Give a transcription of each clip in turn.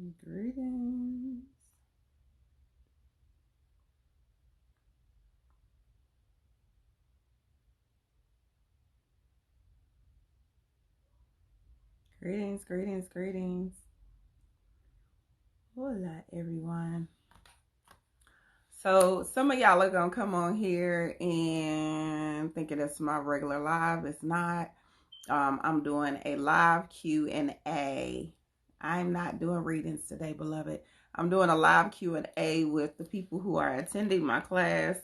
Greetings. Greetings. Hola, everyone. So some of y'all are gonna come on here and thinking it's my regular live. It's not. I'm doing a live Q&A. I'm not doing readings today, beloved. I'm doing a live Q&A with the people who are attending my class.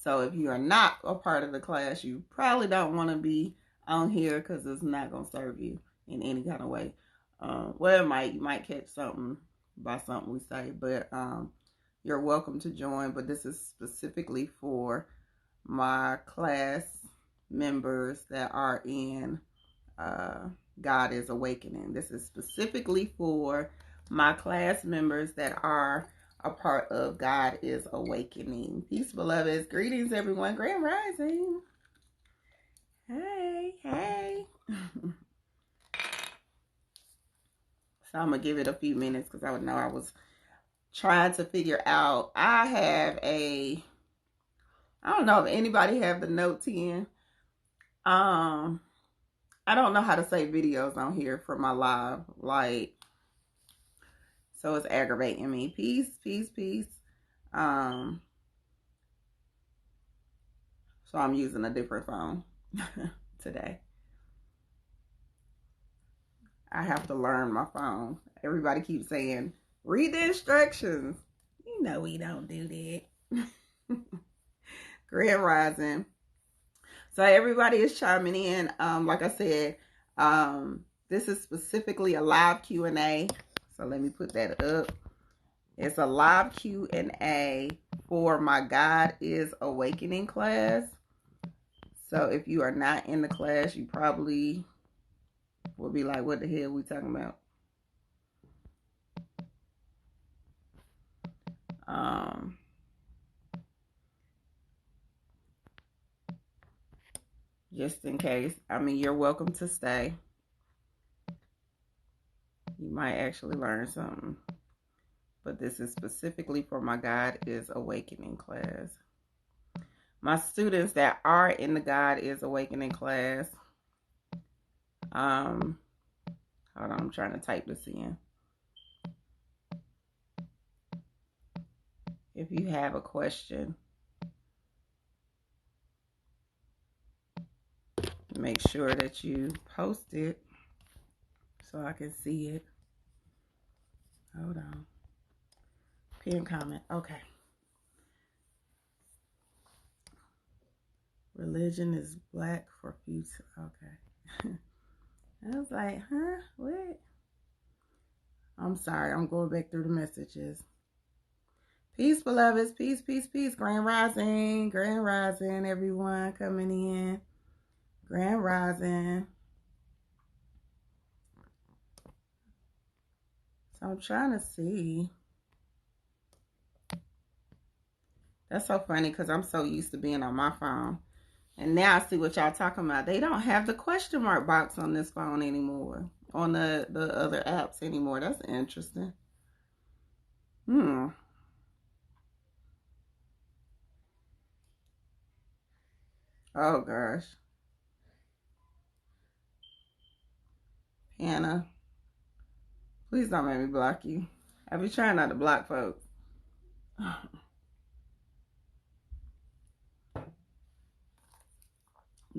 So if you are not a part of the class, you probably don't want to be on here because it's not going to serve you in any kind of way. Well, you might catch something by something we say, but you're welcome to join. But this is specifically for my class members that are in God is Awakening. This is specifically for my class members that are a part of God is Awakening. Peace, beloveds. Greetings, everyone. Grand Rising. Hey. So I'm going to give it a few minutes because I would know I was trying to figure out. I don't know if anybody have the Note 10. I don't know how to say videos on here for my live. So it's aggravating me. Peace. So I'm using a different phone today. I have to learn my phone. Everybody keeps saying, read the instructions. You know we don't do that. Grand Rising. So everybody is chiming in. Like I said, this is specifically a live Q&A. So let me put that up. It's a live Q&A for my God is Awakening class. So if you are not in the class, you probably will be like, what the hell are we talking about? Just in case. I mean, you're welcome to stay. You might actually learn something. But this is specifically for my God is Awakening class. My students that are in the God is Awakening class. Hold on, I'm trying to type this in. If you have a question, make sure that you post it so I can see it. Hold on. Pin comment. Okay. Religion is black for future. Okay. I was like, huh? What? I'm sorry. I'm going back through the messages. Peace, beloveds. Peace. Grand Rising, everyone coming in. Grand Rising. So I'm trying to see. That's so funny because I'm so used to being on my phone. And now I see what y'all talking about. They don't have the question mark box on this phone anymore. On the other apps anymore. That's interesting. Oh, gosh. Hannah, please don't make me block you. I be trying not to block folks.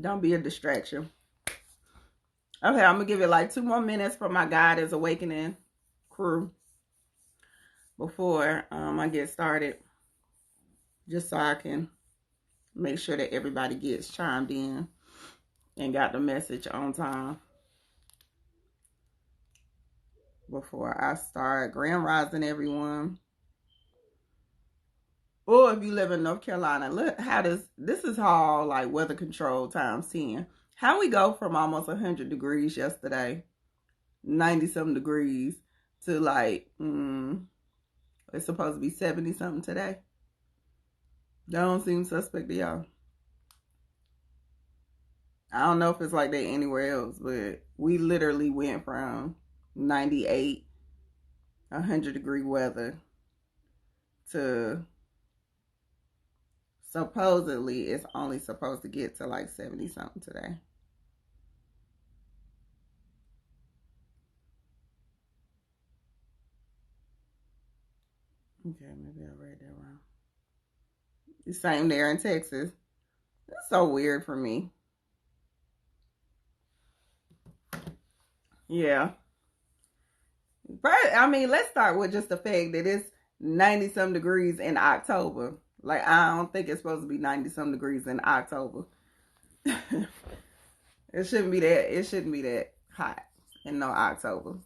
Don't be a distraction. Okay, I'm going to give it like 2 more minutes for my God is Awakening crew before I get started. Just so I can make sure that everybody gets chimed in and got the message on time before I start. Grand Rising, everyone. Or if you live in North Carolina, look how this is all like weather control times 10. How we go from almost 100 degrees yesterday, 90-something degrees, to like, it's supposed to be 70-something today. That don't seem suspect to y'all. I don't know if it's like that anywhere else, but we literally went from 98, 100-degree weather to supposedly it's only supposed to get to like 70 something today. Okay, maybe I read that wrong. The same there in Texas. That's so weird for me. Yeah. But, I mean, let's start with just the fact that it's 90 some degrees in October. Like, I don't think it's supposed to be 90 some degrees in October. It shouldn't be that hot in no October.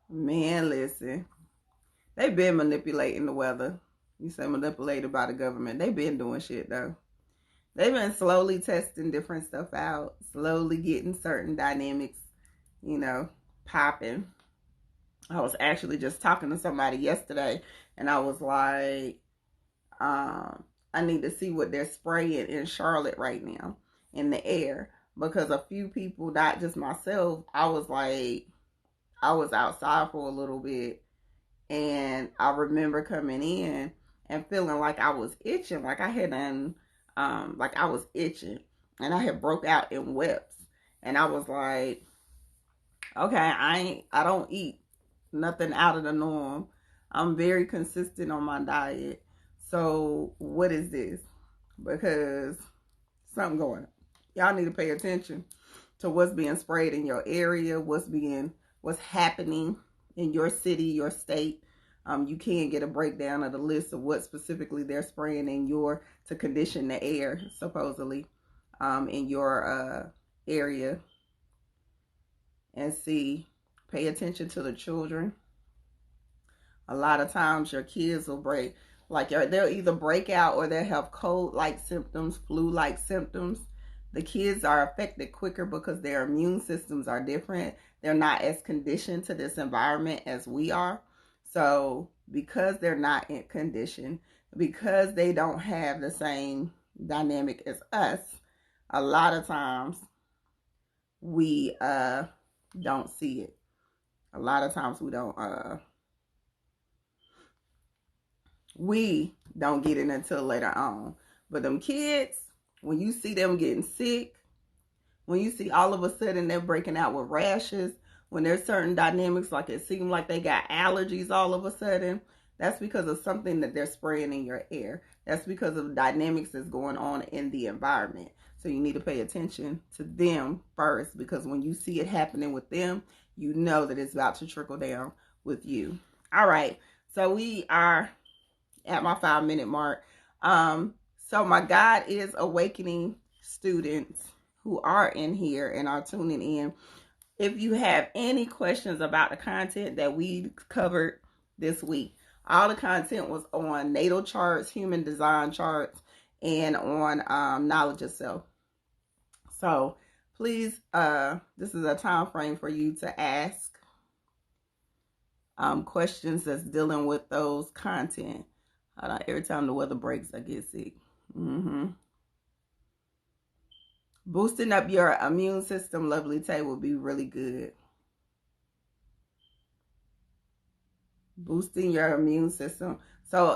Man, listen. They've been manipulating the weather. You say manipulated by the government. They've been doing shit though. They've been slowly testing different stuff out, slowly getting certain dynamics, popping. I was actually just talking to somebody yesterday, and I was like, I need to see what they're spraying in Charlotte right now in the air, because a few people, not just myself, I was outside for a little bit, and I remember coming in and feeling like I was itching, like I had like I was itching, and I had broke out in weps, and I was like, okay, I don't eat nothing out of the norm. I'm very consistent on my diet. So what is this? Because something going on. Y'all need to pay attention to what's being sprayed in your area, what's happening in your city, your state. You can get a breakdown of the list of what specifically they're spraying to condition the air, supposedly, in your area. And see, pay attention to the children. A lot of times your kids will they'll either break out or they'll have cold-like symptoms, flu-like symptoms. The kids are affected quicker because their immune systems are different. They're not as conditioned to this environment as we are. So because they're not in condition, because they don't have the same dynamic as us, a lot of times we don't see it. A lot of times we don't get it until later on. But them kids, when you see them getting sick, when you see all of a sudden they're breaking out with rashes, when there's certain dynamics, like it seems like they got allergies all of a sudden, that's because of something that they're spraying in your air. That's because of the dynamics that's going on in the environment. So you need to pay attention to them first, because when you see it happening with them, you know that it's about to trickle down with you. All right. So we are at my 5-minute mark. So my God is Awakening students who are in here and are tuning in, if you have any questions about the content that we covered this week, all the content was on natal charts, human design charts, and on knowledge of self. So please, this is a time frame for you to ask questions that's dealing with those content. Every time the weather breaks, I get sick. Boosting up your immune system, Lovely Tay, will be really good. Boosting your immune system. So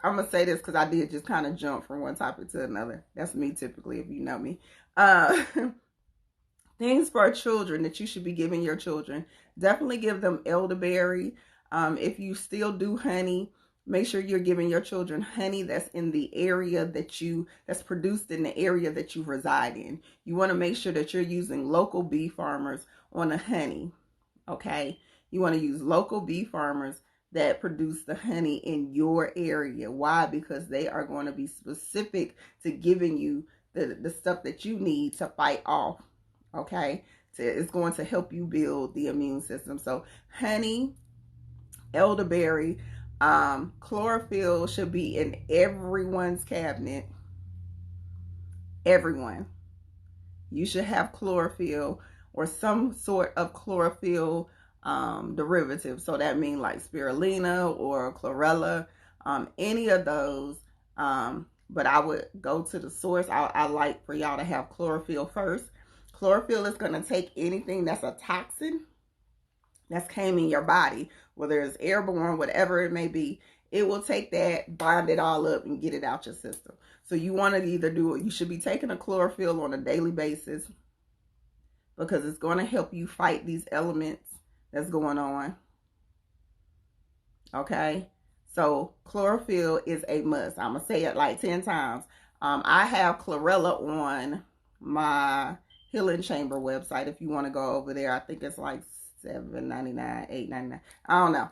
I'm going to say this because I did just kind of jump from one topic to another. That's me typically, if you know me. Things for children that you should be giving your children. Definitely give them elderberry. If you still do honey, make sure you're giving your children honey that's in the area that's produced in the area that you reside in. You want to make sure that you're using local bee farmers on the honey. Okay? You want to use local bee farmers that produce the honey in your area. Why? Because they are going to be specific to giving you the stuff that you need to fight off. Okay? So it's going to help you build the immune system. So honey, elderberry, chlorophyll should be in everyone's cabinet. Everyone. You should have chlorophyll or some sort of chlorophyll derivative. So that means like spirulina or chlorella, any of those. But I would go to the source. I like for y'all to have chlorophyll first. Chlorophyll is going to take anything that's a toxin that's came in your body, whether it's airborne, whatever it may be. It will take that, bind it all up, and get it out your system. So you want to either do it, you should be taking a chlorophyll on a daily basis, because it's going to help you fight these elements that's going on. Okay? So chlorophyll is a must. I'm going to say it like 10 times. I have chlorella on my Healing Chamber website. If you want to go over there, I think it's like $7.99, $8.99. I don't know.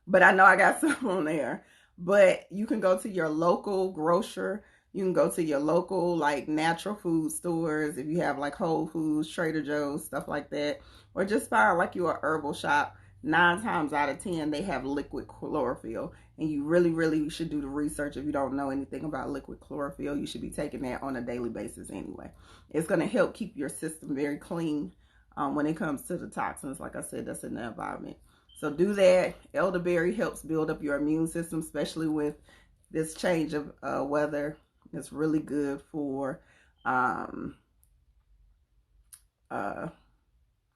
But I know I got some on there. But you can go to your local grocer. You can go to your local like natural food stores. If you have like Whole Foods, Trader Joe's, stuff like that. Or just find like your herbal shop. 9 times out of 10, they have liquid chlorophyll. And you really should do the research. If you don't know anything about liquid chlorophyll, you should be taking that on a daily basis anyway. It's going to help keep your system very clean when it comes to the toxins, like I said, that's in the environment. So do that. Elderberry helps build up your immune system, especially with this change of weather. It's really good for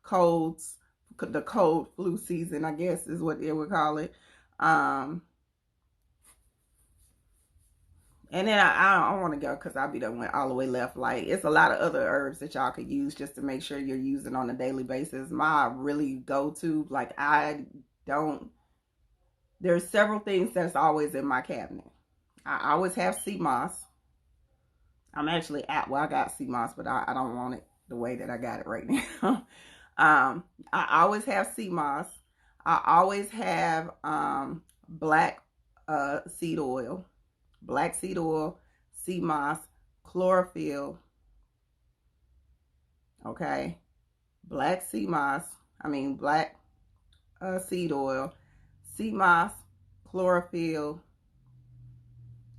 colds. The cold flu season, I guess, is what they would call it. And then I don't want to go because I'll be done went all the way left. Like, it's a lot of other herbs that y'all could use just to make sure you're using on a daily basis. My really go-to, like, there's several things that's always in my cabinet. I always have sea moss. I'm actually I got sea moss, but I don't want it the way that I got it right now. I always have sea moss. I always have black seed oil, sea moss, chlorophyll. Okay, black seed oil, sea moss, chlorophyll,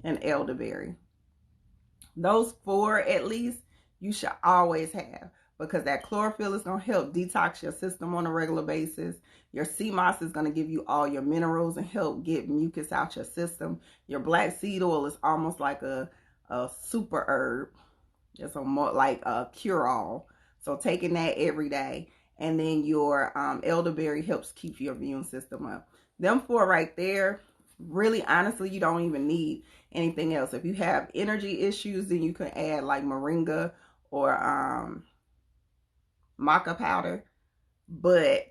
and elderberry. Those 4 at least you should always have, because that chlorophyll is going to help detox your system on a regular basis. Your sea moss is going to give you all your minerals and help get mucus out your system. Your black seed oil is almost like a super herb. It's more like a cure-all. So taking that every day. And then your elderberry helps keep your immune system up. Them 4 right there, really, honestly, you don't even need anything else. If you have energy issues, then you can add like moringa or maca powder. But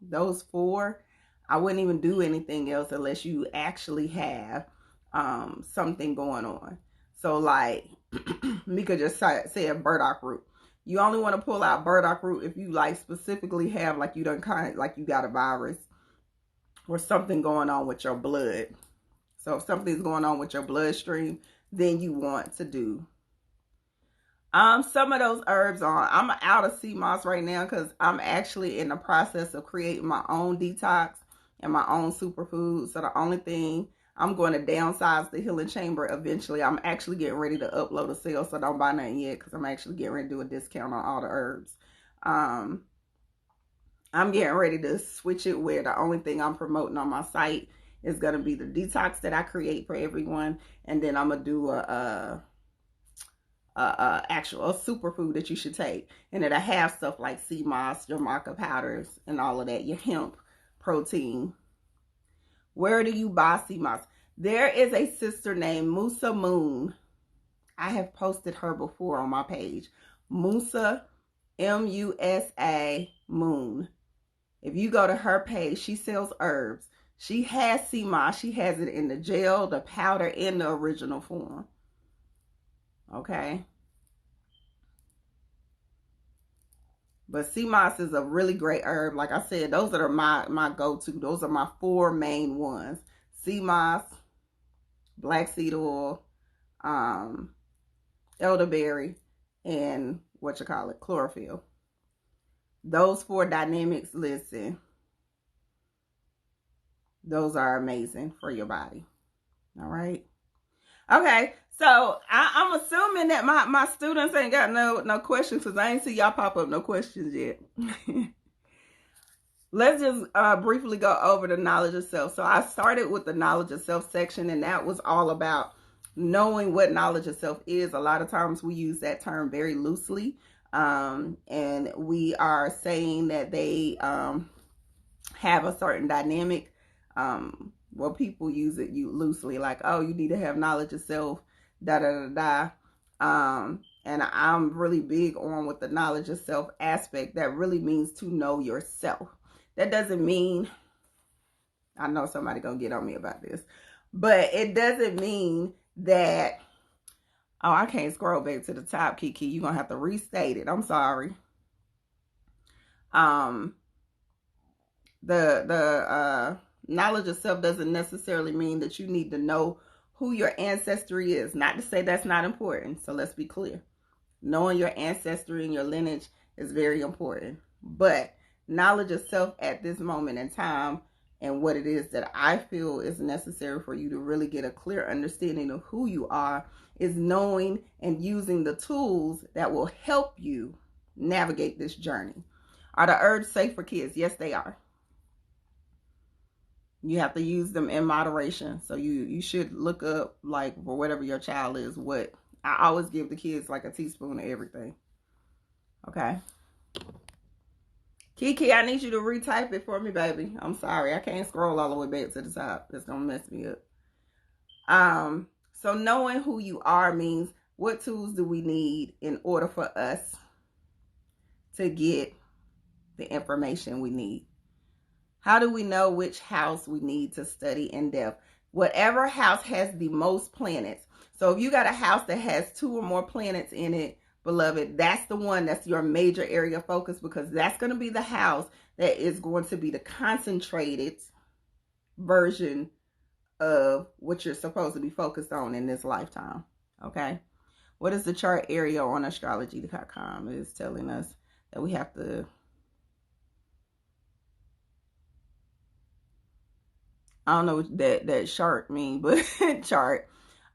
those 4, I wouldn't even do anything else unless you actually have something going on. So like Mika just said burdock root. You only want to pull out burdock root if you like specifically have like you done kind of like you got a virus or something going on with your blood. So if something's going on with your bloodstream, then you want to do some of those herbs on. I'm out of sea moss right now because I'm actually in the process of creating my own detox and my own superfood. So the only thing, I'm going to downsize the Healing Chamber eventually. I'm actually getting ready to upload a sale, so don't buy nothing yet because I'm actually getting ready to do a discount on all the herbs. I'm getting ready to switch it where the only thing I'm promoting on my site is going to be the detox that I create for everyone. And then I'm going to do a superfood that you should take. And it'll have stuff like sea moss, your maca powders, and all of that, your hemp protein. Where do you buy sea moss? There is a sister named Musa Moon. I have posted her before on my page. Musa, M-U-S-A, Moon. If you go to her page, she sells herbs. She has sea moss. She has it in the gel, the powder, and the original form. Okay. But sea moss is a really great herb. Like I said, those are my go-to. Those are my 4 main ones. Sea moss, black seed oil, elderberry, and chlorophyll. Those 4 dynamics, listen, those are amazing for your body. All right. Okay. So I'm assuming that my students ain't got no questions because I ain't see y'all pop up no questions yet. Let's just briefly go over the knowledge of self. So I started with the knowledge of self section, and that was all about knowing what knowledge of self is. A lot of times we use that term very loosely. And we are saying that they have a certain dynamic. Well, people use it loosely, like, oh, you need to have knowledge of self, da da da da. And I'm really big on with the knowledge of self aspect. That really means to know yourself. That doesn't mean, I know somebody gonna get on me about this, but it doesn't mean that, oh, I can't scroll back to the top, Kiki. You're gonna have to restate it. I'm sorry. The knowledge of self doesn't necessarily mean that you need to know who your ancestry is. Not to say that's not important. So let's be clear. Knowing your ancestry and your lineage is very important. But knowledge of self at this moment in time, and what it is that I feel is necessary for you to really get a clear understanding of who you are, is knowing and using the tools that will help you navigate this journey. Are the herbs safe for kids? Yes, they are. You have to use them in moderation. So you should look up, like, for whatever your child is, what I always give the kids, like a teaspoon of everything. Okay. Kiki, I need you to retype it for me, baby. I'm sorry. I can't scroll all the way back to the top. It's going to mess me up. So knowing who you are means, what tools do we need in order for us to get the information we need? How do we know which house we need to study in depth? Whatever house has the most planets. So if you got a house that has 2 or more planets in it, beloved, that's the one that's your major area of focus, because that's going to be the house that is going to be the concentrated version of what you're supposed to be focused on in this lifetime. Okay. What is the chart area on astrology.com? It is telling us that we have to, I don't know what that chart mean, but chart.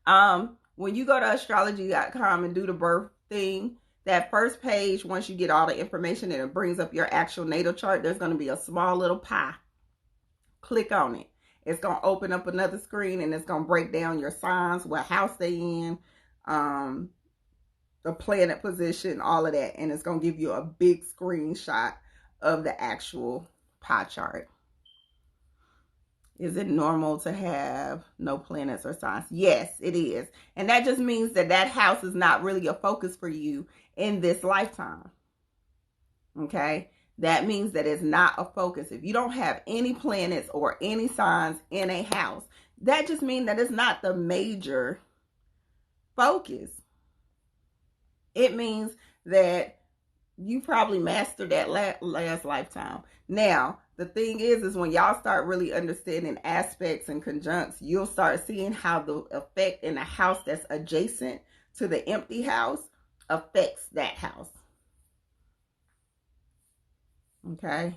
When you go to astrology.com and do the birth thing, that first page, once you get all the information and it brings up your actual natal chart, there's going to be a small little pie. Click on it. It's going to open up another screen, and it's going to break down your signs, what house they in, the planet position, all of that. And it's going to give you a big screenshot of the actual pie chart. Is it normal to have no planets or signs? Yes, it is. And that just means that that house is not really a focus for you in this lifetime. Okay? That means that it's not a focus. If you don't have any planets or any signs in a house, that just means that it's not the major focus. It means that you probably mastered that last lifetime. Now, the thing is when y'all start really understanding aspects and conjuncts, you'll start seeing how the effect in a house that's adjacent to the empty house affects that house. Okay.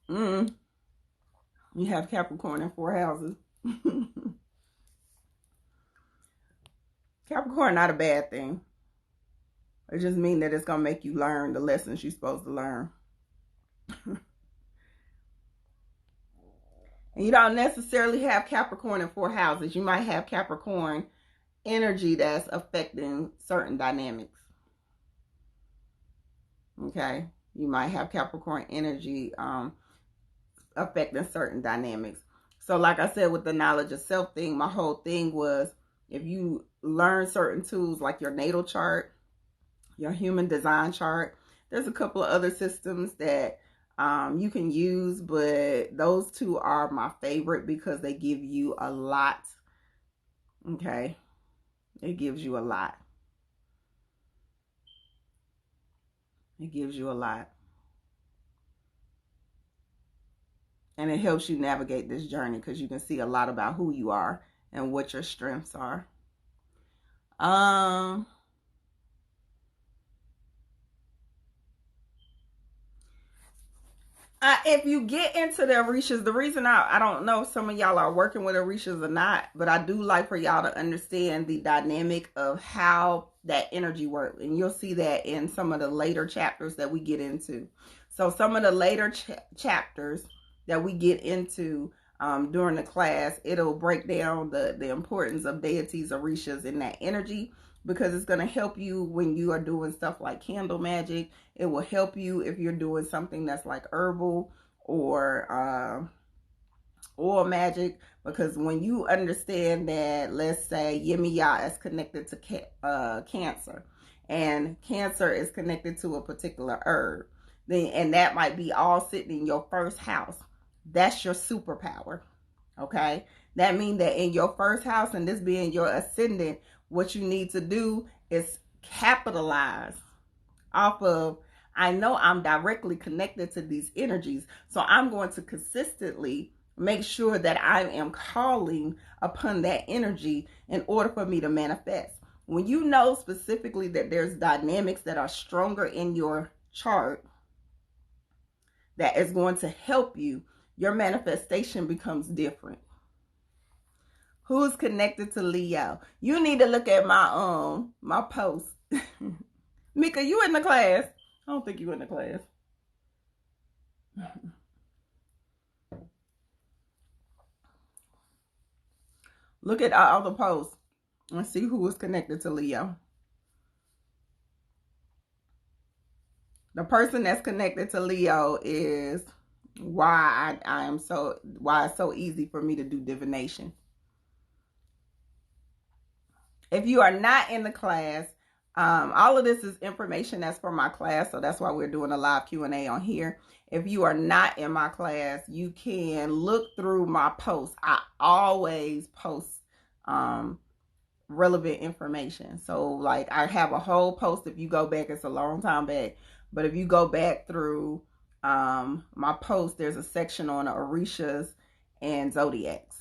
You have Capricorn in 4 houses. Capricorn, not a bad thing. It just means that it's going to make you learn the lessons you're supposed to learn. And you don't necessarily have Capricorn in 4 houses. You might have Capricorn energy that's affecting certain dynamics. Okay? You might have Capricorn energy affecting certain dynamics. So like I said, with the knowledge of self thing, my whole thing was, if you learn certain tools like your natal chart, your human design chart, there's a couple of other systems that you can use, but those 2 are my favorite because they give you a lot. Okay? It gives you a lot. It gives you a lot. And it helps you navigate this journey because you can see a lot about who you are and what your strengths are. If you get into the Orishas, the reason I don't know if some of y'all are working with Orishas or not, but I do like for y'all to understand the dynamic of how that energy works. And you'll see that in some of the later chapters that we get into. So some of the later chapters that we get into, during the class, it'll break down the importance of deities, orishas, in that energy, because it's going to help you when you are doing stuff like candle magic. It will help you if you're doing something that's like herbal or oil magic, because when you understand that, let's say Yemiya is connected to cancer, and cancer is connected to a particular herb, then, and that might be all sitting in your first house. That's your superpower. Okay, that means that in your first house, and this being your ascendant, what you need to do is capitalize off of, I know I'm directly connected to these energies, so I'm going to consistently make sure that I am calling upon that energy in order for me to manifest. When you know specifically that there's dynamics that are stronger in your chart that is going to help you, your manifestation becomes different. Who's connected to Leo? You need to look at my post. Mika, you in the class? I don't think you in the class. Look at all the posts and see who is connected to Leo. The person that's connected to Leo is why why it's so easy for me to do divination. If you are not in the class, all of this is information that's for my class, so that's why we're doing a live Q&A on here. If you are not in my class, you can look through my posts. I always post relevant information. So like I have a whole post, if you go back, it's a long time back, but if you go back through my post, there's a section on orishas and zodiacs.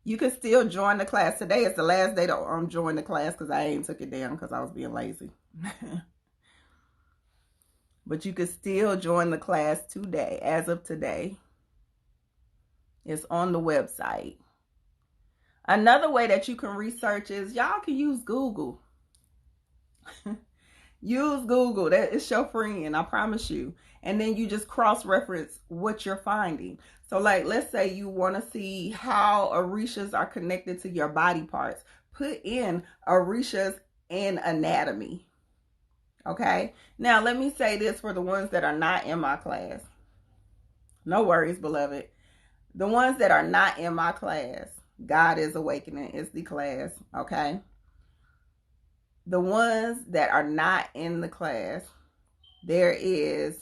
You can still join the class. Today is the last day to join the class because I ain't took it down because I was being lazy. But you can still join the class today. As of today, it's on the website. Another way that you can research is y'all can use Google. Use Google. That is your friend, I promise you. And then you just cross-reference what you're finding. So like, let's say you want to see how orishas are connected to your body parts. Put in orishas and anatomy. Okay? Now, let me say this for the ones that are not in my class. No worries, beloved. The ones that are not in my class, God is Awakening is the class. Okay? The ones that are not in the class, there is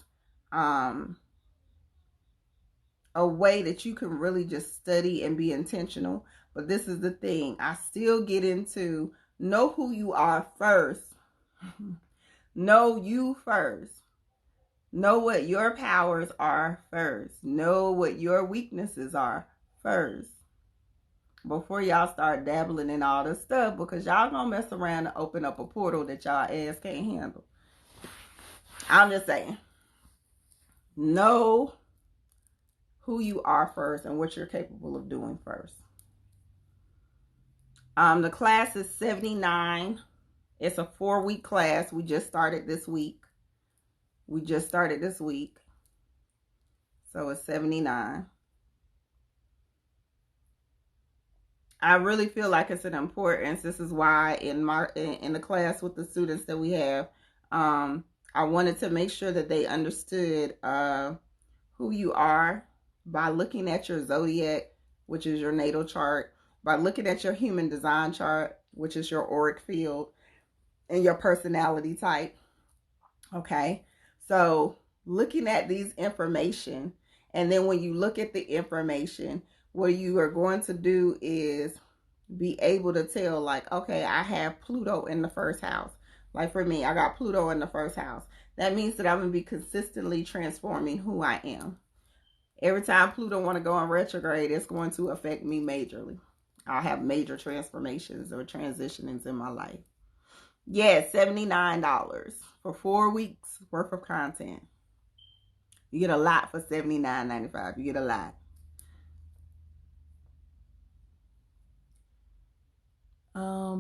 a way that you can really just study and be intentional. But this is the thing. I still get into know who you are first. Know you first. Know what your powers are first. Know what your weaknesses are first. Before y'all start dabbling in all this stuff, because y'all gonna mess around and open up a portal that y'all ass can't handle. I'm just saying. Know who you are first and what you're capable of doing first. The class is $79. It's a 4-week class. We just started this week. So it's $79. I really feel like it's an importance. This is why in the class with the students that we have, I wanted to make sure that they understood who you are by looking at your zodiac, which is your natal chart, by looking at your human design chart, which is your auric field, and your personality type. Okay, so looking at these information, and then when you look at the information, what you are going to do is be able to tell, like, okay, I have Pluto in the first house. Like for me, I got Pluto in the first house. That means that I'm going to be consistently transforming who I am. Every time Pluto want to go in retrograde, it's going to affect me majorly. I'll have major transformations or transitionings in my life. Yeah, $79 for 4 weeks worth of content. You get a lot for $79.95. You get a lot.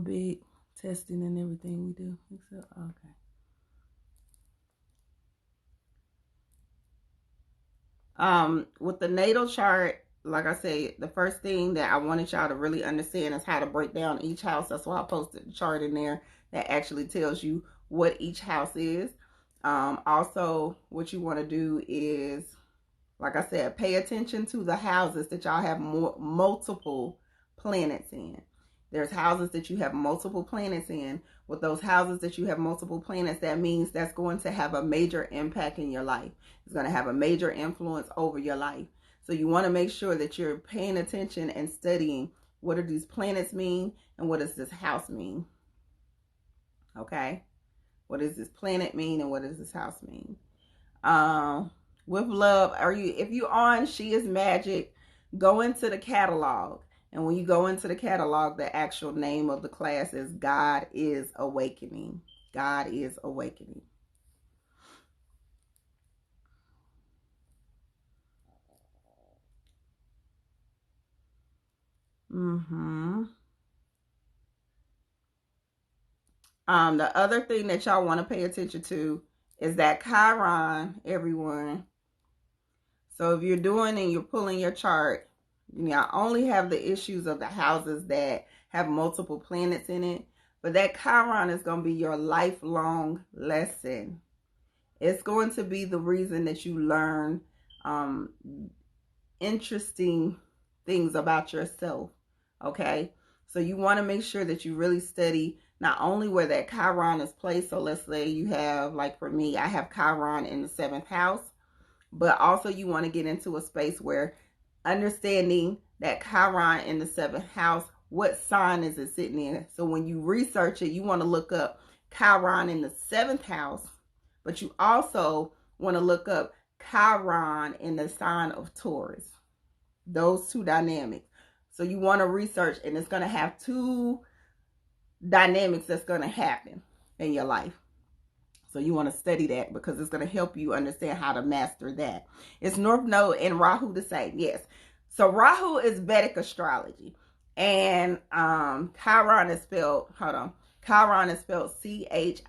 Big testing and everything we do. Okay. With the natal chart, like I said, the first thing that I wanted y'all to really understand is how to break down each house. That's why I posted the chart in there that actually tells you what each house is. Also, what you want to do is, like I said, pay attention to the houses that y'all have multiple planets in. There's houses that you have multiple planets in. With those houses that you have multiple planets, that means that's going to have a major impact in your life. It's going to have a major influence over your life. So you want to make sure that you're paying attention and studying what do these planets mean and what does this house mean. Okay? What does this planet mean and what does this house mean? With love, if you on She Is Magic, go into the catalog. And when you go into the catalog, the actual name of the class is God is Awakening. God is Awakening. The other thing that y'all want to pay attention to is that Chiron, everyone. So if you're doing and you're pulling your chart, you not only have the issues of the houses that have multiple planets in it, but that Chiron is going to be your lifelong lesson. It's going to be the reason that you learn interesting things about yourself. Okay? So you want to make sure that you really study not only where that Chiron is placed. So let's say you have, like for me, I have Chiron in the 7th house. But also you want to get into a space where understanding that Chiron in the 7th house, what sign is it sitting in? So when you research it, you want to look up Chiron in the 7th house, but you also want to look up Chiron in the sign of Taurus. Those two dynamics. So you want to research, and it's going to have two dynamics that's going to happen in your life. So you want to study that because it's going to help you understand how to master that. Is North Node and Rahu the same? Yes. So Rahu is Vedic astrology. And Chiron is spelled, Chiron is spelled Chiron.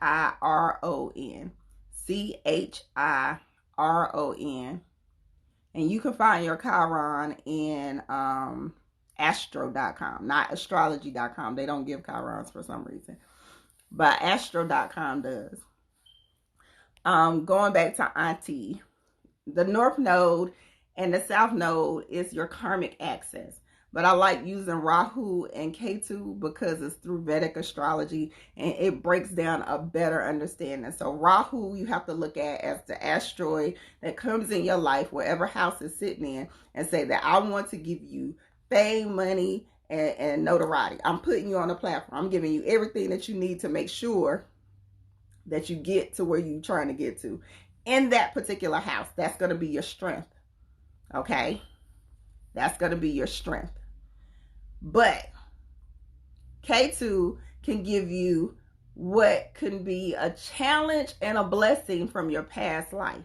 Chiron. And you can find your Chiron in astro.com, not astrology.com. They don't give Chirons for some reason. But astro.com does. Going back to Auntie, the North Node and the South Node is your karmic access. But I like using Rahu and Ketu because it's through Vedic astrology and it breaks down a better understanding. So Rahu, you have to look at as the asteroid that comes in your life, wherever house is sitting in, and say that I want to give you fame, money, and notoriety. I'm putting you on a platform. I'm giving you everything that you need to make sure that you get to where you're trying to get to. In that particular house, that's going to be your strength. Okay? That's going to be your strength. But Ketu can give you what can be a challenge and a blessing from your past life.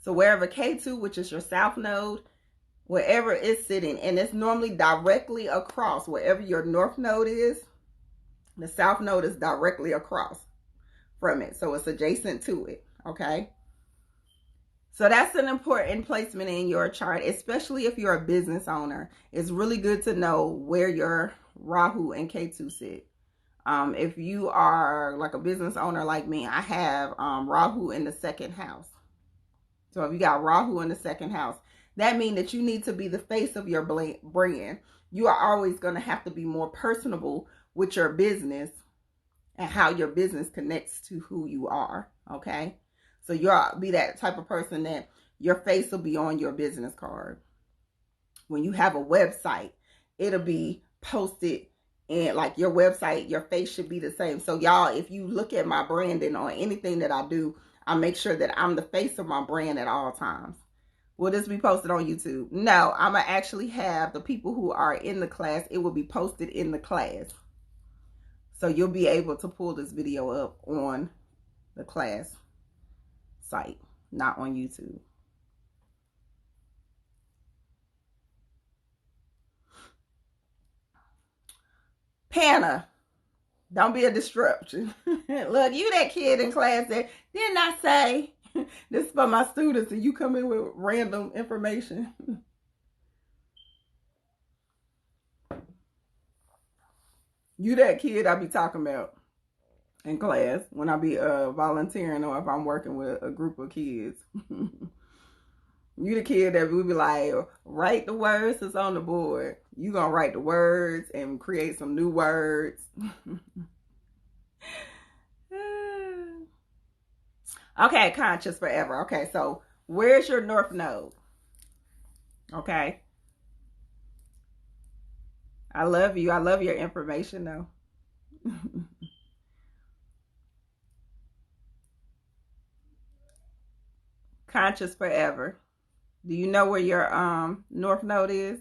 So wherever Ketu, which is your South Node, wherever it's sitting, and it's normally directly across. Wherever your North Node is, the South Node is directly across from it. So it's adjacent to it. Okay? So that's an important placement in your chart, especially if you're a business owner. It's really good to know where your Rahu and Ketu sit. If you are like a business owner like me, I have Rahu in the 2nd house. So if you got Rahu in the 2nd house, that means that you need to be the face of your brand. You are always going to have to be more personable with your business and how your business connects to who you are. Okay? So you'll be that type of person that your face will be on your business card. When you have a website, it'll be posted, and like your website, your face should be the same. So y'all, if you look at my branding or anything that I do, I make sure that I'm the face of my brand at all times. Will this be posted on YouTube? No, I'm going to actually have the people who are in the class, it will be posted in the class. So you'll be able to pull this video up on the class site, not on YouTube. Panna, don't be a disruption. Look, you that kid in class that didn't I say? This is for my students, and you come in with random information. You that kid I be talking about in class when I be volunteering or if I'm working with a group of kids. You the kid that we be like, write the words that's on the board. You gonna write the words and create some new words. Okay, conscious forever. Okay, so where's your North Node? Okay. I love you. I love your information though. Conscious forever. Do you know where your North Node is?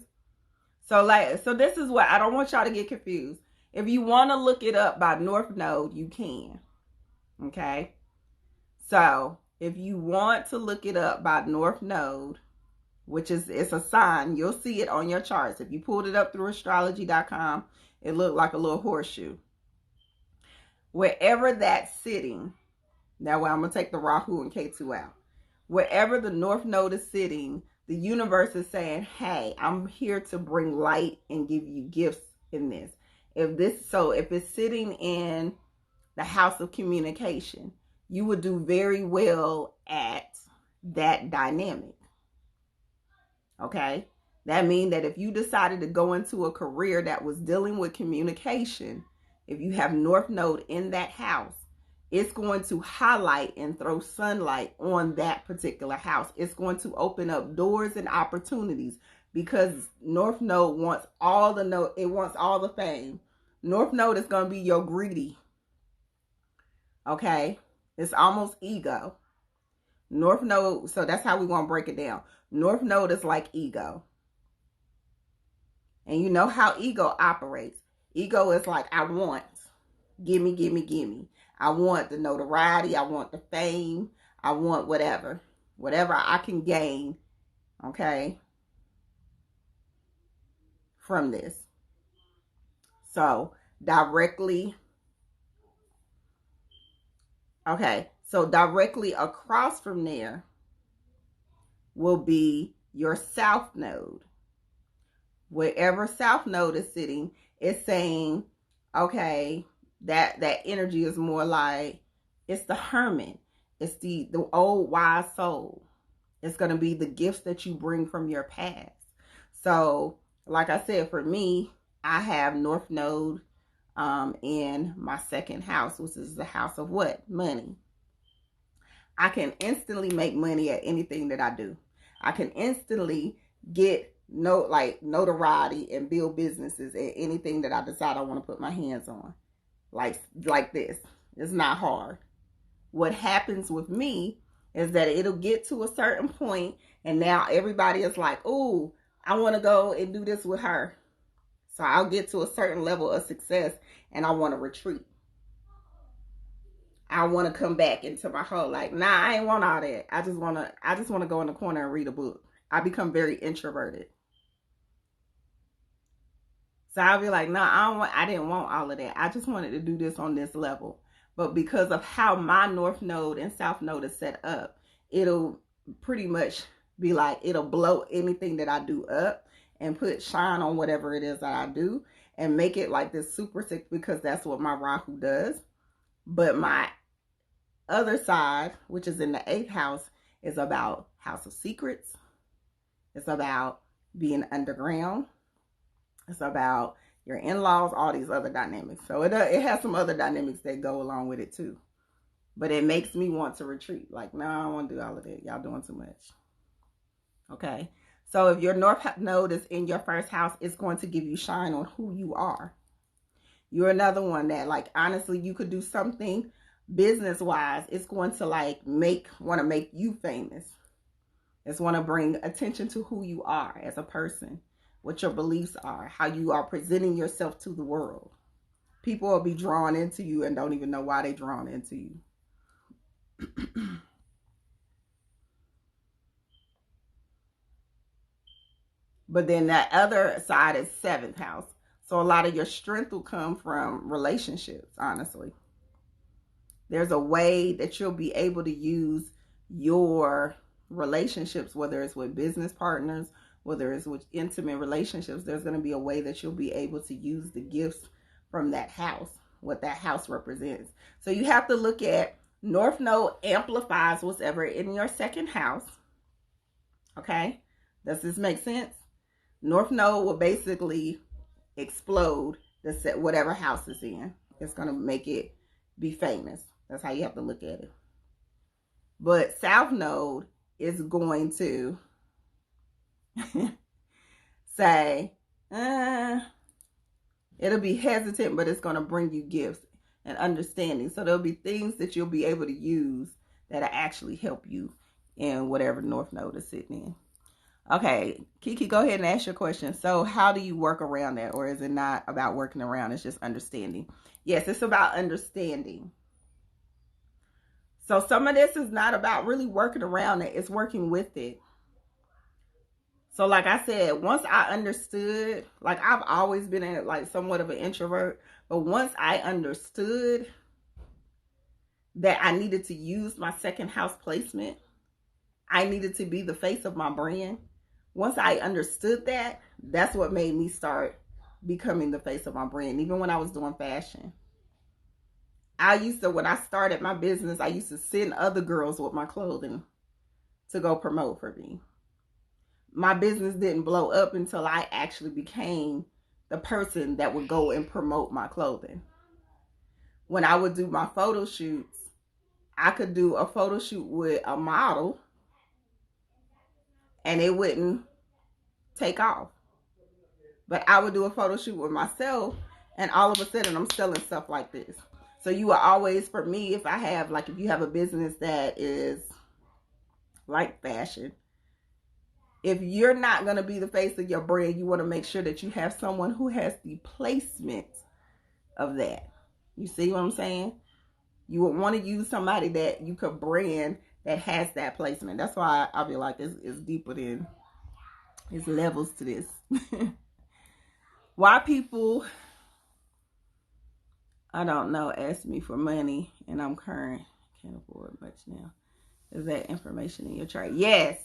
So this is what I don't want y'all to get confused. If you want to look it up by North Node, you can. Okay? So, if you want to look it up by North Node, which is it's a sign, you'll see it on your charts. If you pulled it up through astrology.com, it looked like a little horseshoe. Wherever that's sitting, that way I'm going to take the Rahu and Ketu out. Wherever the North Node is sitting, the universe is saying, hey, I'm here to bring light and give you gifts in this. If it's sitting in the house of communication, you would do very well at that dynamic. Okay? That means that if you decided to go into a career that was dealing with communication, if you have North Node in that house, it's going to highlight and throw sunlight on that particular house. It's going to open up doors and opportunities because North Node wants all the fame. North Node is going to be your greedy. Okay? It's almost ego. North Node, so that's how we want to break it down. North Node is like ego. And you know how ego operates. Ego is like, I want. Gimme, gimme, gimme. I want the notoriety. I want the fame. I want whatever. Whatever I can gain, okay, from this. So, directly across from there will be your South Node. Wherever South Node is sitting, it's saying, okay, that energy is more like, it's the hermit. It's the old wise soul. It's going to be the gifts that you bring from your past. So, like I said, for me, I have North Node in my second house, which is the house of what? Money. I can instantly make money at anything that I do. I can instantly get notoriety and build businesses at anything that I decide I want to put my hands on. Like this. It's not hard. What happens with me is that it'll get to a certain point and now everybody is like, ooh, I want to go and do this with her. So I'll get to a certain level of success and I want to retreat. I want to come back into my hole. Like, nah, I ain't want all that. I just want to go in the corner and read a book. I become very introverted. So I'll be like, nah, I didn't want all of that. I just wanted to do this on this level. But because of how my North Node and South Node is set up, it'll pretty much be like, it'll blow anything that I do up and put shine on whatever it is that I do and make it like this super sick, because that's what my Rahu does. But my other side, which is in the 8th house, is about House of Secrets. It's about being underground. It's about your in-laws, all these other dynamics. So it has some other dynamics that go along with it too. But it makes me want to retreat. Like, no, I don't want to do all of that. Y'all doing too much. Okay. So if your North Node is in your first house, it's going to give you shine on who you are. You're another one that, like, honestly, you could do something business-wise. It's going to want to make you famous. It's want to bring attention to who you are as a person, what your beliefs are, how you are presenting yourself to the world. People will be drawn into you and don't even know why they're drawn into you. But then that other side is 7th house. So a lot of your strength will come from relationships, honestly. There's a way that you'll be able to use your relationships, whether it's with business partners, whether it's with intimate relationships, there's going to be a way that you'll be able to use the gifts from that house, what that house represents. So you have to look at North Node amplifies whatever in your second house. Okay? Does this make sense? North Node will basically explode the set, whatever house it's in. It's going to make it be famous. That's how you have to look at it. But South Node is going to say, it'll be hesitant, but it's going to bring you gifts and understanding. So there'll be things that you'll be able to use that'll actually help you in whatever North Node is sitting in. Okay, Kiki, go ahead and ask your question. So how do you work around that? Or is it not about working around? It's just understanding. Yes, it's about understanding. So some of this is not about really working around it. It's working with it. So like I said, once I understood, like I've always been like somewhat of an introvert, but once I understood that I needed to use my second house placement, I needed to be the face of my brand. Once I understood that, that's what made me start becoming the face of my brand. Even when I was doing fashion, when I started my business, I used to send other girls with my clothing to go promote for me. My business didn't blow up until I actually became the person that would go and promote my clothing. When I would do my photo shoots, I could do a photo shoot with a model and it wouldn't take off. But I would do a photo shoot with myself and all of a sudden I'm selling stuff like this. So you are always, for me, if you have a business that is like fashion, if you're not going to be the face of your brand, you want to make sure that you have someone who has the placement of that. You see what I'm saying? You would want to use somebody that you could brand that has that placement. That's why I'll be like, it's deeper than, it's levels to this. Why people, I don't know, ask me for money and I'm current, can't afford much now. Is that information in your chart? Yes.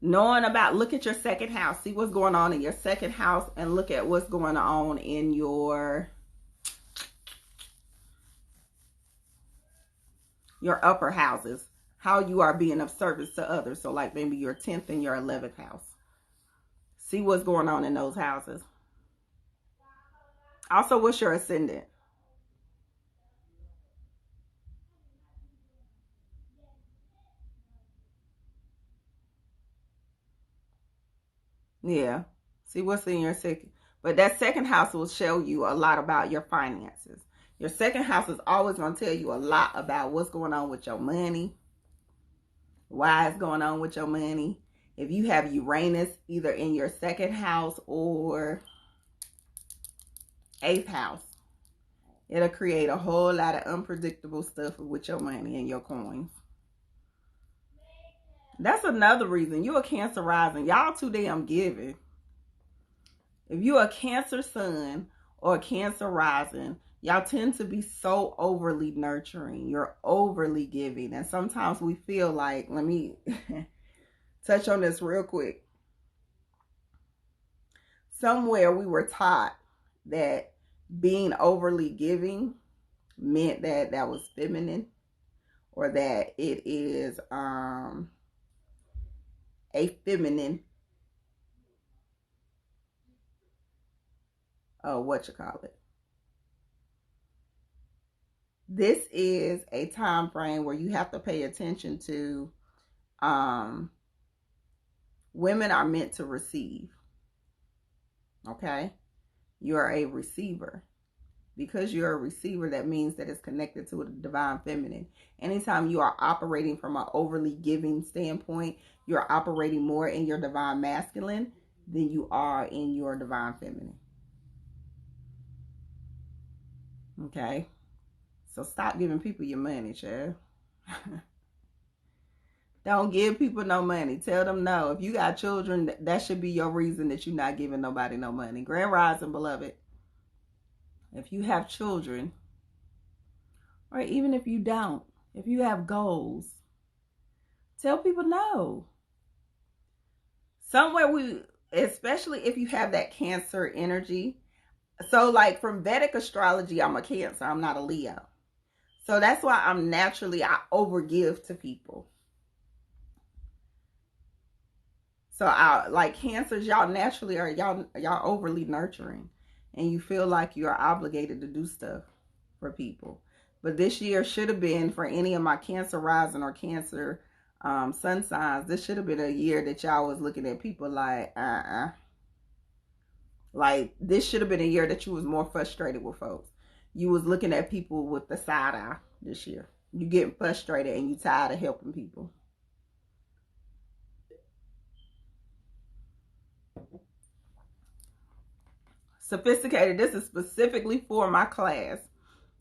Knowing about, look at your second house. See what's going on in your second house and look at what's going on in your upper houses. How you are being of service to others. So like maybe your 10th and your 11th house. See what's going on in those houses. Also, what's your ascendant? Yeah. See what's in your second. But that second house will show you a lot about your finances. Your second house is always going to tell you a lot about what's going on with your money. Why it's going on with your money. If you have Uranus either in your second house or 8th house, it'll create a whole lot of unpredictable stuff with your money and your coins. That's another reason. You're a Cancer rising. Y'all too damn giving. If you're a Cancer sun or a Cancer rising, y'all tend to be so overly nurturing. You're overly giving. And sometimes we feel like, let me touch on this real quick. Somewhere we were taught that being overly giving meant that that was feminine or that it is a feminine This is a time frame where you have to pay attention to women are meant to receive. Okay? You are a receiver. Because you're a receiver, that means that it's connected to the divine feminine. Anytime you are operating from an overly giving standpoint, you're operating more in your divine masculine than you are in your divine feminine. Okay? So stop giving people your money, child. Don't give people no money. Tell them no. If you got children, that should be your reason that you're not giving nobody no money. Grand rising, beloved. If you have children, or even if you don't, if you have goals, Tell people no. Somewhere especially if you have that Cancer energy. So like from Vedic astrology, I'm a Cancer. I'm not a Leo. So that's why I overgive to people. So I like Cancers, y'all naturally are y'all overly nurturing, and you feel like you are obligated to do stuff for people. But this year should have been for any of my Cancer rising or Cancer sun signs. This should have been a year that y'all was looking at people like like this should have been a year that you was more frustrated with folks. You was looking at people with the side eye this year. You getting frustrated and you tired of helping people. Sophisticated, this is specifically for my class.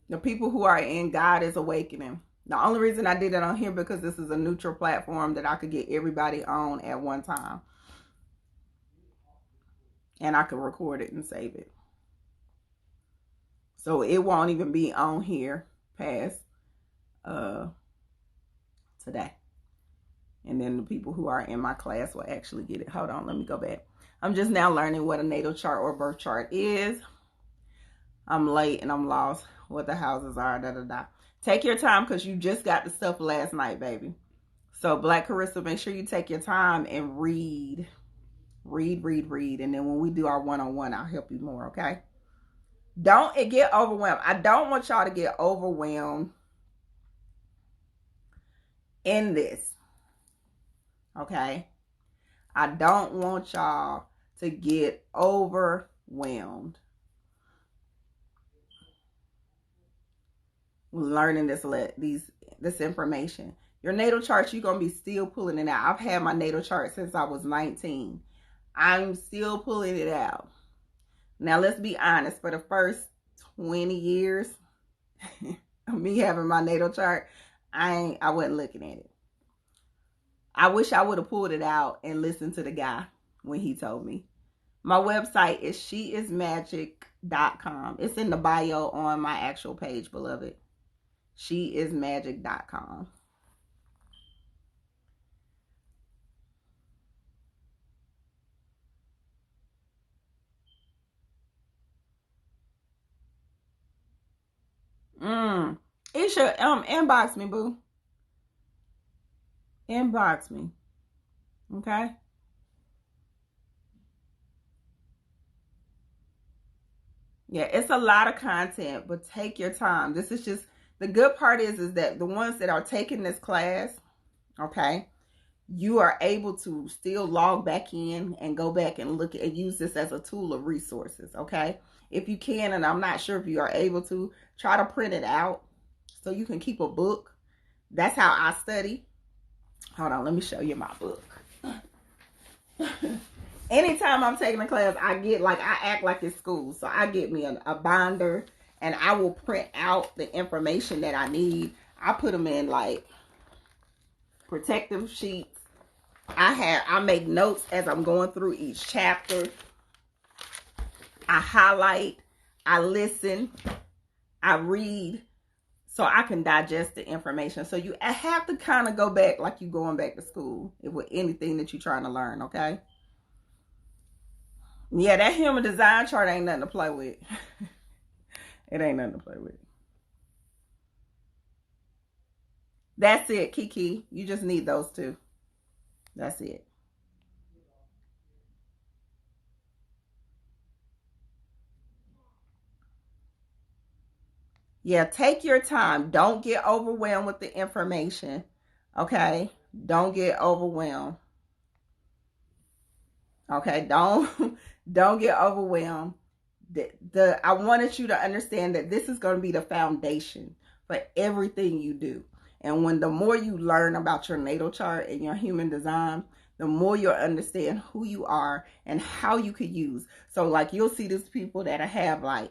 The people who are in God is Awakening. The only reason I did it on here because this is a neutral platform that I could get everybody on at one time. And I could record it and save it. So it won't even be on here past today. And then the people who are in my class will actually get it. Hold on, let me go back. I'm just now learning what a natal chart or birth chart is. I'm late and I'm lost what the houses are. Take your time because you just got the stuff last night, baby. So Black Carissa, make sure you take your time and read. And then when we do our one-on-one, I'll help you more, okay? Don't get overwhelmed. I don't want y'all to get overwhelmed in this, okay? I don't want y'all to get overwhelmed learning this information. Your natal chart, you're going to be still pulling it out. I've had my natal chart since I was 19. I'm still pulling it out. Now, let's be honest. For the first 20 years of me having my natal chart, I wasn't looking at it. I wish I would have pulled it out and listened to the guy when he told me. My website is sheismagic.com. It's in the bio on my actual page, beloved. Sheismagic.com. Isha, inbox me, boo. Inbox me. Okay? Yeah, it's a lot of content, but take your time. This is just, the good part is that the ones that are taking this class, okay, you are able to still log back in and go back and look and use this as a tool of resources, okay? If you can, and I'm not sure if you are able to, try to print it out so you can keep a book. That's how I study. Hold on, let me show you my book. Anytime I'm taking a class, I act like it's school. So I get me a binder and I will print out the information that I need. I put them in like protective sheets. I make notes as I'm going through each chapter. I highlight, I listen, I read so I can digest the information. So I have to kind of go back like you going back to school with anything that you're trying to learn, okay? Yeah, that human design chart ain't nothing to play with. It ain't nothing to play with. That's it, Kiki. You just need those two. That's it. Yeah, take your time. Don't get overwhelmed with the information. Okay? Don't get overwhelmed. Okay? Don't get overwhelmed. I wanted you to understand that this is going to be the foundation for everything you do. And when the more you learn about your natal chart and your human design, the more you'll understand who you are and how you could use. So like you'll see these people that have like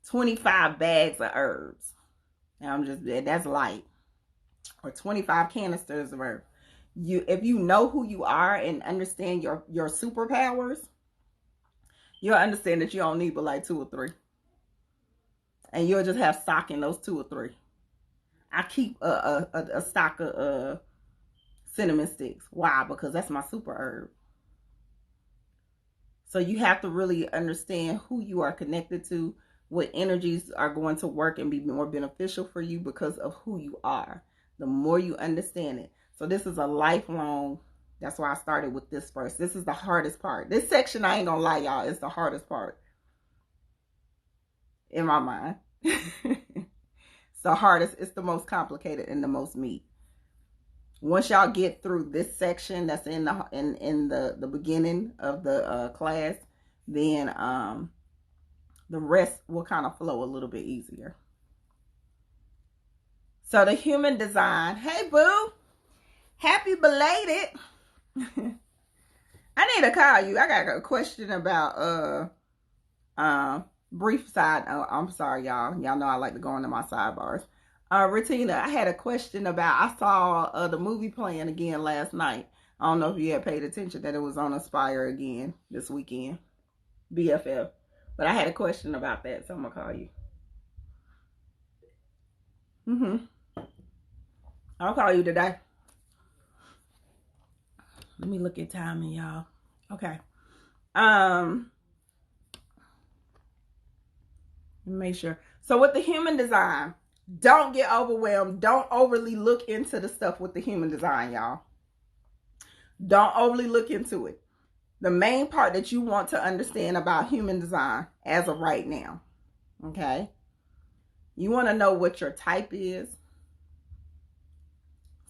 25 bags of herbs. And that's light. Or 25 canisters of herbs. If you know who you are and understand your superpowers, you'll understand that you don't need but like 2 or 3. And you'll just have stock in those 2 or 3. I keep a stock of cinnamon sticks. Why? Because that's my super herb. So you have to really understand who you are connected to, what energies are going to work and be more beneficial for you because of who you are. The more you understand it. So this is a lifelong, that's why I started with this first. This is the hardest part. This section, I ain't gonna lie, y'all, it's the hardest part in my mind. It's the hardest, it's the most complicated and the most meat. Once y'all get through this section that's in the beginning of the class, then the rest will kind of flow a little bit easier. So the human design. Hey, boo. Happy belated. I need to call you. I got a question about brief side. Oh, I'm sorry, y'all. Y'all know I like to go into my sidebars. Retina, I had a question about, I saw the movie playing again last night. I don't know if you had paid attention that it was on Aspire again this weekend. BFF. But I had a question about that, so I'm going to call you. I'll call you today. Let me look at timing, y'all. Okay. Make sure. So with the human design, don't get overwhelmed. Don't overly look into the stuff with the human design, y'all. Don't overly look into it. The main part that you want to understand about human design as of right now, okay? You want to know what your type is.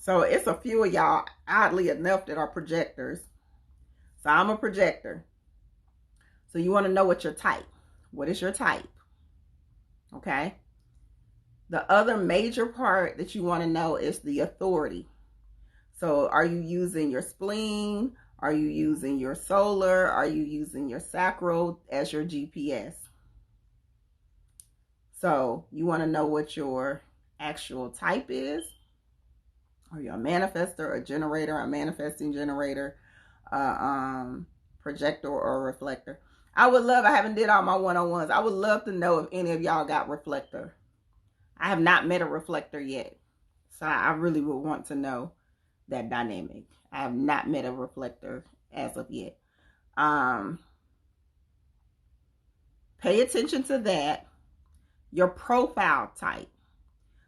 So it's a few of y'all, oddly enough, that are projectors. So I'm a projector. So you want to know what your type. What is your type? Okay? The other major part that you want to know is the authority. So are you using your spleen? Are you using your solar? Are you using your sacral as your GPS? So you want to know what your actual type is. Are you a manifestor, a generator, a manifesting generator, projector, or a reflector? I would love, I haven't did all my one-on-ones. I would love to know if any of y'all got reflector. I have not met a reflector yet. So I really would want to know that dynamic. I have not met a reflector as of yet. Pay attention to that. Your profile type.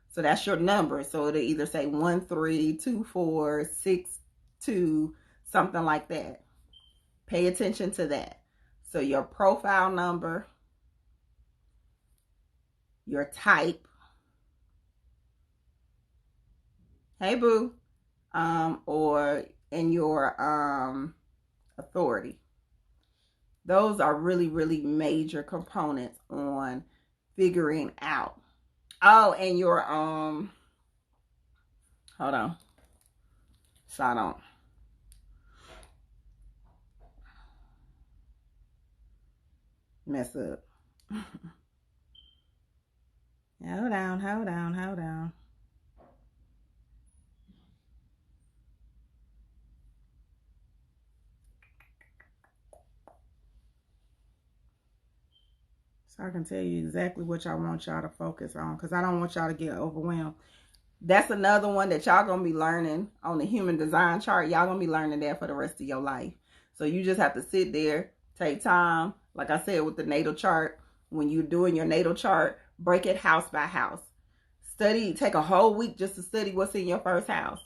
So that's your number. So it'll either say 1, 3, 2, 4, 6, 2, something like that. Pay attention to that. So your profile number, your type, hey boo, and your authority. Those are really, really major components on figuring out. Oh, and your hold on. So I don't mess up. Hold on. So I can tell you exactly what y'all want y'all to focus on, because I don't want y'all to get overwhelmed. That's another one that y'all going to be learning on the human design chart. Y'all going to be learning that for the rest of your life. So you just have to sit there, take time. Like I said, with the natal chart, when you're doing your natal chart, break it house by house. Study, take a whole week just to study what's in your first house.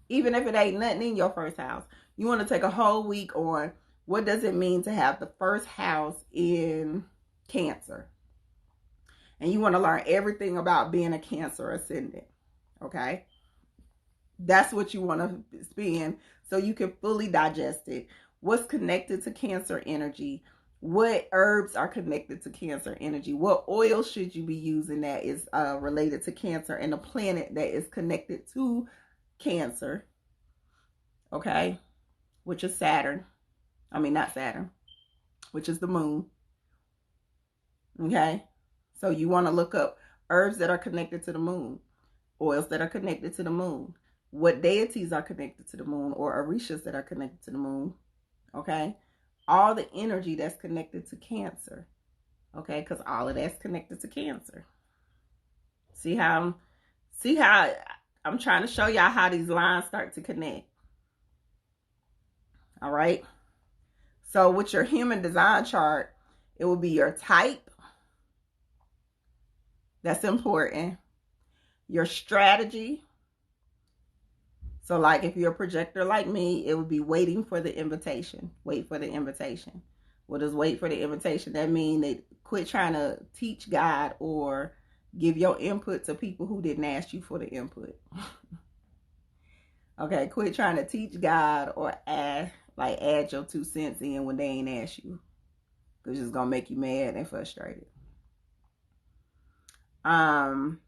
Even if it ain't nothing in your first house. You want to take a whole week on what does it mean to have the first house in Cancer. And you want to learn everything about being a Cancer ascendant. Okay? That's what you want to spend so you can fully digest it. What's connected to Cancer energy? What herbs are connected to Cancer energy? What oil should you be using that is related to Cancer? And the planet that is connected to Cancer, okay, which is Saturn. I mean, not Saturn, which is the moon. Okay, so you want to look up herbs that are connected to the moon, oils that are connected to the moon, what deities are connected to the moon, or orishas that are connected to the moon. Okay, all the energy that's connected to Cancer. Okay, because all of that's connected to Cancer. See how I'm trying to show y'all how these lines start to connect. All right. So with your human design chart, it will be your type. That's important. Your strategy. So like if you're a projector like me, it would be waiting for the invitation. Wait for the invitation. What does wait for the invitation? That means that quit trying to teach God or give your input to people who didn't ask you for the input. Okay, quit trying to teach God or add your 2 cents in when they ain't asked you. Because it's going to make you mad and frustrated. Your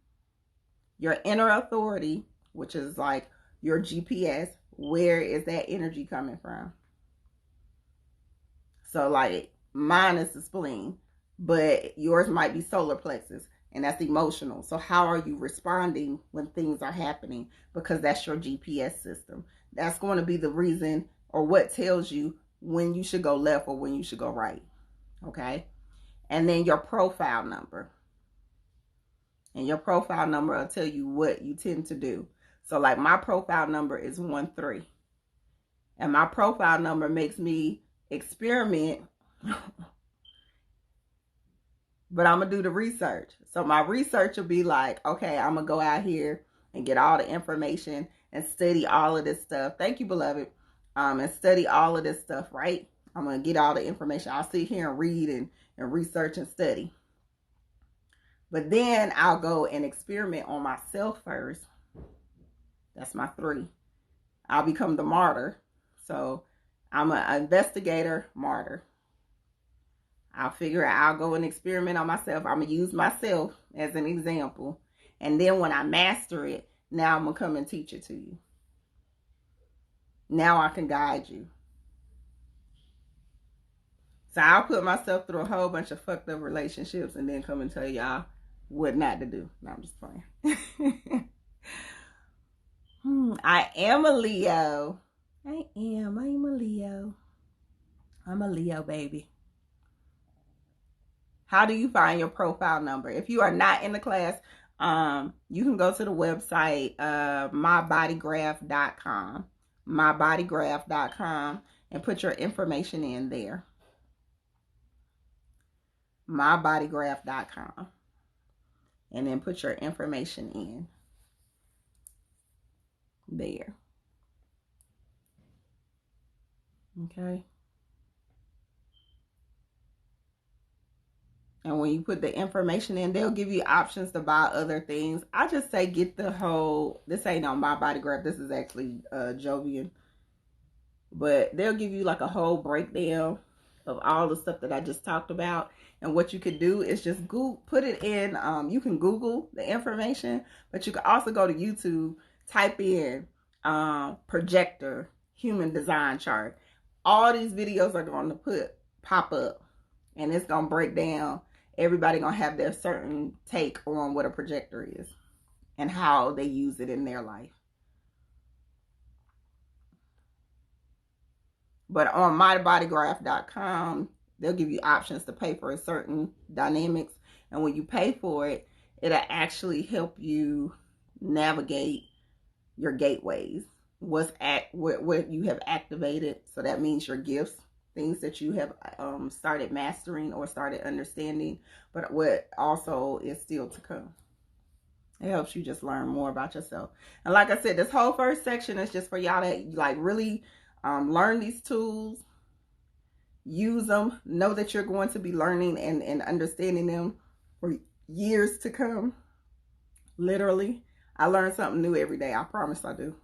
inner authority, which is like your GPS, where is that energy coming from? So like mine is the spleen, but yours might be solar plexus, and that's emotional. So how are you responding when things are happening? Because that's your GPS system. That's going to be the reason or what tells you when you should go left or when you should go right. Okay. And then your profile number. And your profile number will tell you what you tend to do. So like my profile number is 13. And my profile number makes me experiment. But I'm going to do the research. So my research will be like, okay, I'm going to go out here and get all the information and study all of this stuff. Thank you, beloved. And study all of this stuff, right? I'm going to get all the information. I'll sit here and read and research and study. But then I'll go and experiment on myself first. That's my 3. I'll become the martyr. So I'm an investigator martyr. I'll figure out, I'll go and experiment on myself. I'm going to use myself as an example. And then when I master it, now I'm going to come and teach it to you. Now I can guide you. So I'll put myself through a whole bunch of fucked up relationships and then come and tell y'all what not to do. No, I'm just playing. I am a Leo. I'm a Leo. I'm a Leo, baby. How do you find your profile number? If you are not in the class, you can go to the website, mybodygraph.com, mybodygraph.com, and put your information in there. mybodygraph.com, and then put your information in there. Okay. And when you put the information in, they'll give you options to buy other things. I just say get the whole, this ain't on My Body Graph. This is actually Jovian. But they'll give you like a whole breakdown of all the stuff that I just talked about. And what you could do is just put it in. You can Google the information, but you can also go to YouTube, type in projector human design chart. All these videos are going to pop up, and it's going to break down. Everybody going to have their certain take on what a projector is and how they use it in their life. But on mybodygraph.com, they'll give you options to pay for a certain dynamics. And when you pay for it, it'll actually help you navigate your gateways. What you have activated. So that means your gifts, things that you have started mastering or started understanding, but what also is still to come. It helps you just learn more about yourself. And like I said, this whole first section is just for y'all to like really learn these tools, use them, know that you're going to be learning and understanding them for years to come. Literally, I learn something new every day. I promise I do.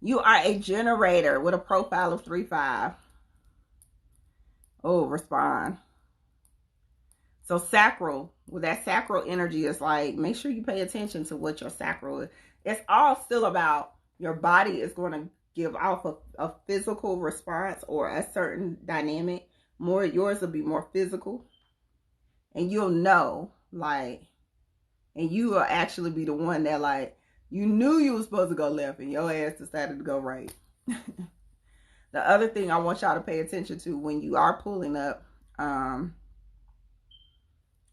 You are a generator with a profile of 3-5. Oh, respond. So sacral, with that sacral energy, is like, make sure you pay attention to what your sacral is. It's all still about your body is going to give off a physical response or a certain dynamic. More, yours will be more physical. And you'll know, like, and you will actually be the one that, like, you knew you were supposed to go left and your ass decided to go right. The other thing I want y'all to pay attention to when you are pulling up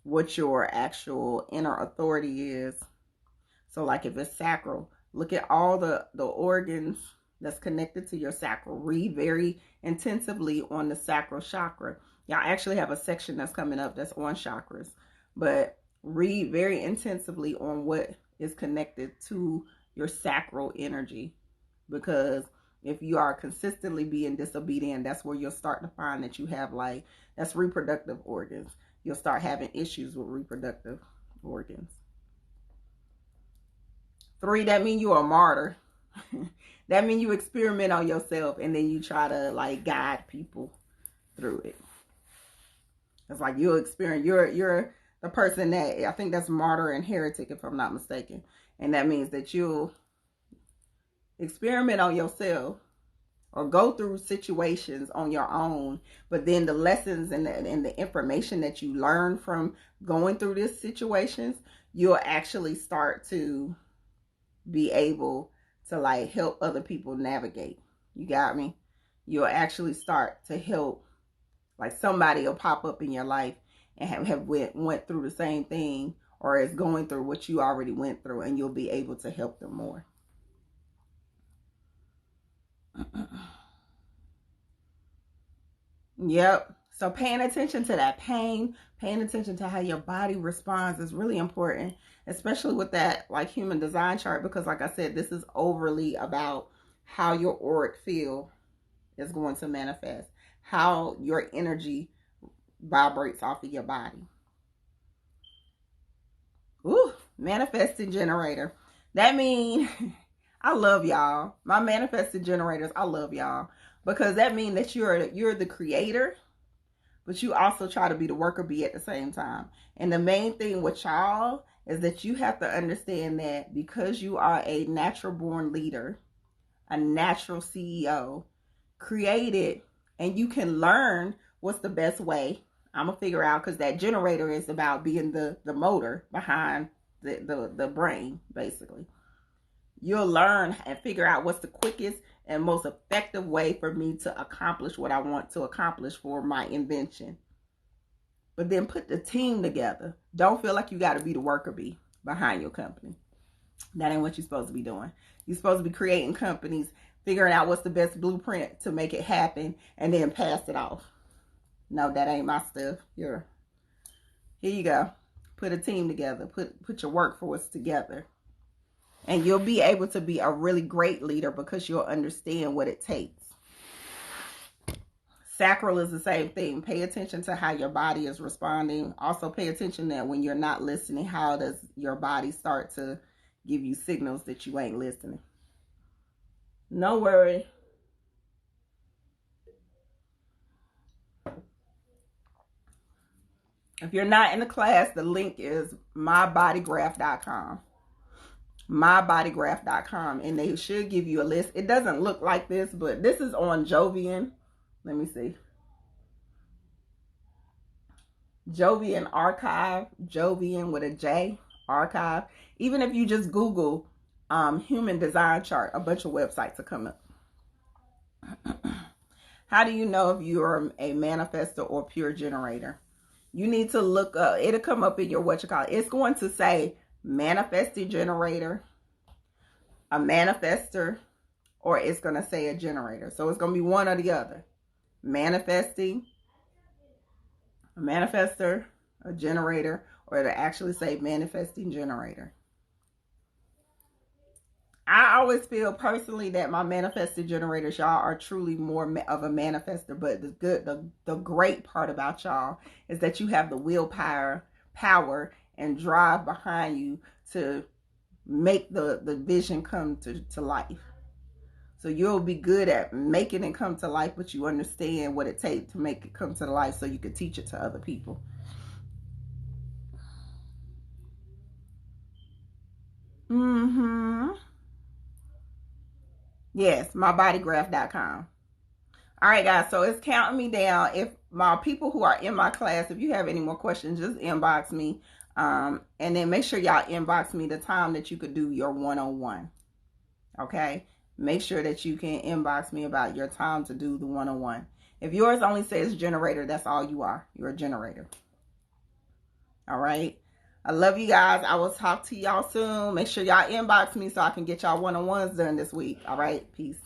what your actual inner authority is. So like if it's sacral, look at all the organs that's connected to your sacral. Read very intensively on the sacral chakra. Y'all actually have a section that's coming up that's on chakras, but read very intensively on what is connected to your sacral energy, because if you are consistently being disobedient, that's where you'll start to find that you have, like, that's reproductive organs. You'll start having issues with reproductive organs. 3, that means you're a martyr. That means you experiment on yourself and then you try to, like, guide people through it. It's like you'll experience, you're the person that, I think that's martyr and heretic, if I'm not mistaken. And that means that you'll experiment on yourself or go through situations on your own, but then the lessons and the information that you learn from going through these situations, you'll actually start to be able to, like, help other people navigate. You got me? You'll actually start to help, like, somebody will pop up in your life and have went through the same thing, or is going through what you already went through, and you'll be able to help them more. Yep. So paying attention to that pain, paying attention to how your body responds is really important, especially with that, like, human design chart, because, like I said, this is overly about how your auric field is going to manifest, how your energy vibrates off of your body. Ooh, manifesting generator. That means I love y'all. My manifesting generators, I love y'all, because that means that you're the creator, but you also try to be the worker bee at the same time. And the main thing with y'all is that you have to understand that because you are a natural born leader, a natural CEO, created, and you can learn what's the best way. I'm gonna figure out, because that generator is about being the motor behind the brain, basically. You'll learn and figure out what's the quickest and most effective way for me to accomplish what I want to accomplish for my invention. But then put the team together. Don't feel like you got to be the worker bee behind your company. That ain't what you're supposed to be doing. You're supposed to be creating companies, figuring out what's the best blueprint to make it happen, and then pass it off. No, that ain't my stuff. Here you go. Put a team together. Put your workforce together. And you'll be able to be a really great leader because you'll understand what it takes. Sacral is the same thing. Pay attention to how your body is responding. Also pay attention that when you're not listening, how does your body start to give you signals that you ain't listening. No worry. If you're not in the class, the link is mybodygraph.com. mybodygraph.com, and they should give you a list. It doesn't look like this, but this is on Jovian. Let me see. Jovian Archive. Jovian with a J. Archive. Even if you just Google human design chart, a bunch of websites will come up. How do you know if you're a manifestor or pure generator? You need to look up. It'll come up in your It's going to say manifesting generator, a manifestor, or it's going to say a generator. So it's going to be one or the other. Manifesting, a manifestor, a generator, or it'll actually say manifesting generator. I always feel personally that my manifesting generators, y'all, are truly more of a manifestor. But the great part about y'all is that you have the willpower, power, and drive behind you to make the vision come to life. So you'll be good at making it come to life, but you understand what it takes to make it come to life so you can teach it to other people. Yes, mybodygraph.com. All right, guys, so it's counting me down. If my people who are in my class, if you have any more questions, just inbox me. And then make sure y'all inbox me the time that you could do your one-on-one. Okay? Make sure that you can inbox me about your time to do the one-on-one. If yours only says generator, that's all you are. You're a generator. All right? I love you guys. I will talk to y'all soon. Make sure y'all inbox me so I can get y'all one-on-ones done this week. All right? Peace.